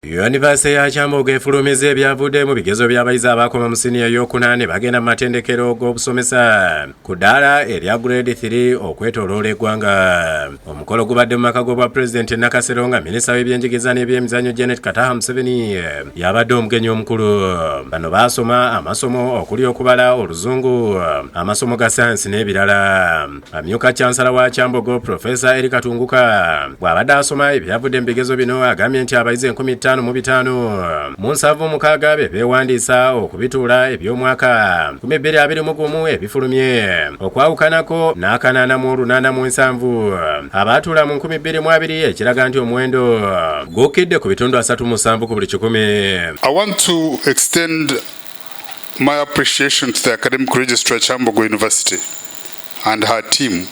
Yunivasite ya Kyambogo efulumizza ebyavudde mu bigezo by'abayizi abakoma mu siniya y'okuna bagenda mu matendekero g'obusomesa ku ddaala erya guleedi 3 okwetooloola eggwanga. Omukolo gubadde mu maka g'obwa Pulezidenti Nakasero nga minisita w'ebyenjigiriza n'ebyemizannyo Janet Kataaha Museveni yabadde omugenyi omukulu. Bano baasoma amasomo okuli okubala, oluzungu, amasomo ga sayansi n'ebirala. Amyuka Kyansala wa Kyambogo Profesa Katunguka bw'abadde asoma ebyavudde mu bigezo bino agambye nti abayizi 15 mu 7 beewandiisa okubituula eby'omwaka 2021 ebifulumye okwawukanako n'887 abaatuula mu 2020 ekiraga nti omuwendo gukedde ku bitundu 37 ku buli 100. I want to extend my appreciation to the Academic Registrar Kyambogo University and her team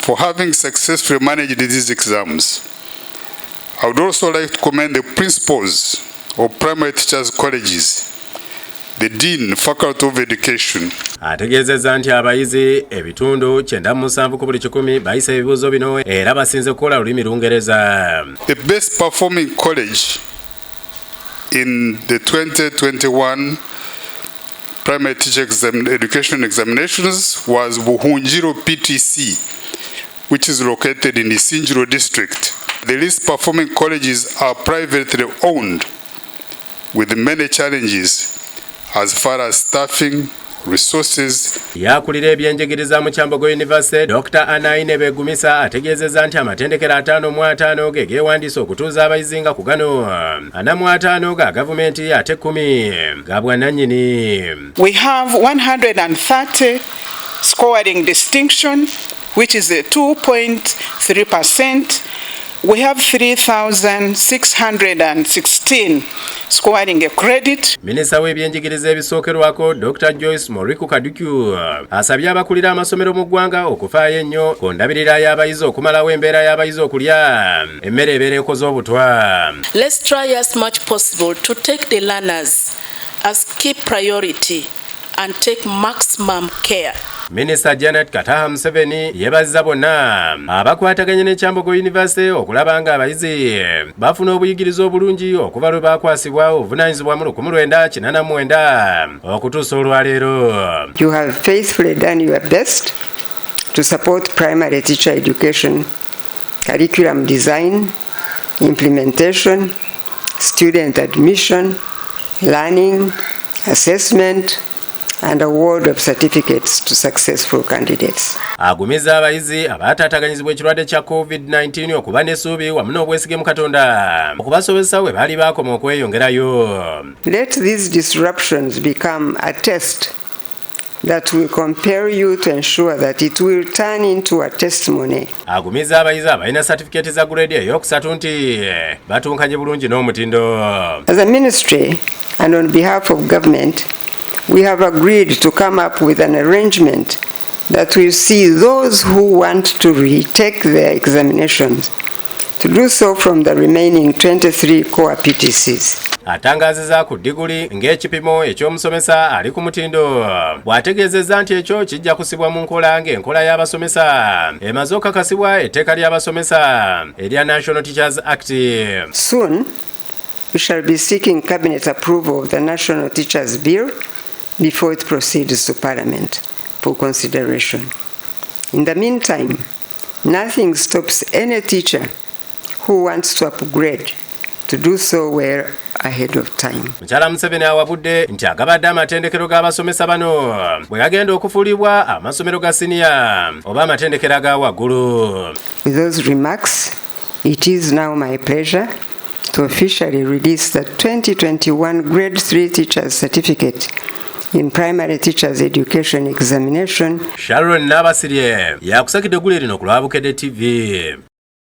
for having successfully managed these exams. I would also like to commend the principals of primary teachers colleges, the dean, faculty of education. Ategeezezza nti abayizi ebitundu 97 ku buli 100 bayise ebibuuzo bino era basinze kukola lulimi Lungereza. The best performing college in the 2021 primary teacher education examinations was Buhunjiro PTC, which is located in the Sinjiro district. The least performing colleges are privately owned with many challenges as far as staffing, resources. Yakulira ebyenjigiriza mu Kyambogo University Dr. Anaine Begumisa ategeezezza nti amatendekero 55 ge geewandiisa okutuuza abayizi nga ku gano 45 ga gavumenti ate 10 ga bwannannyini. We have 130 scoring distinction, which is a 2.3%. We have 3,616 scoring a credit. Minisita w'ebyenjigiriza ebisookerwako Dr. Joyce Moriku Kadukyu asabye abakulira amasomero mu ggwanga okufaayo ennyo ku ndabirira y'abayizi okumalawo embeera y'abayizi okulya emmere ebeera ekoze obutwa. Let's try as much possible to take the learners as key priority and take maximum care. Minisita Janet Kataaha Museveni yeebazizza bonna abakwataganye ne Kyambogo University okulaba nga abayizi bafuna obuyigiriza obulungi okuva lwe baakwasibwa obuvunaanyizibwa mu 1989 okutuusa olwaleero. You have faithfully done your best to support primary teacher education, curriculum design, implementation, student admission, learning, assessment, and award of certificates to successful candidates. Agumizza abayizi abaataataganyizibwa ekirwadde kya COVID-19 okuba n'essuubi wamu n'obwesige mu Katonda okubasobozesa we baali baakoma okweyongerayo. Let these disruptions become a test that will compel you to ensure that it will turn into a testimony. Agumizza abayizi abalina certificate za guleedi ey'okusatu nti batunkanye bulungi n'omutindo. As a ministry and on behalf of government, we have agreed to come up with an arrangement that will see those who want to retake their examinations to do so from the remaining 23 core PTCs. Atangazizza ku diguli ng'ekipimo eky'omusomesa ali ku mutindo bw'ategeezezza nti ekyo kijja kusibwa mu nkola ng'enkola y'abasomesa emaze okakasibwa etteeka ly'abasomesa erya National Teachers Act. Soon, we shall be seeking cabinet approval of the National Teachers Bill before it proceeds to Parliament for consideration. In the meantime, nothing stops any teacher who wants to upgrade to do so well ahead of time. Mukyala Museveni awabudde nti agabadde amatendekero g'abasomesa bano bwe gagenda okufuulibwa amasomero ga siniya oba amatendekero aga waggulu. With those remarks, it is now my pleasure to officially release the 2021 Grade 3 Teachers Certificate in Primary Teachers Education Examination. Sharon Nabasirye yakusakidde guleedi no ku lwa Bukedde TV.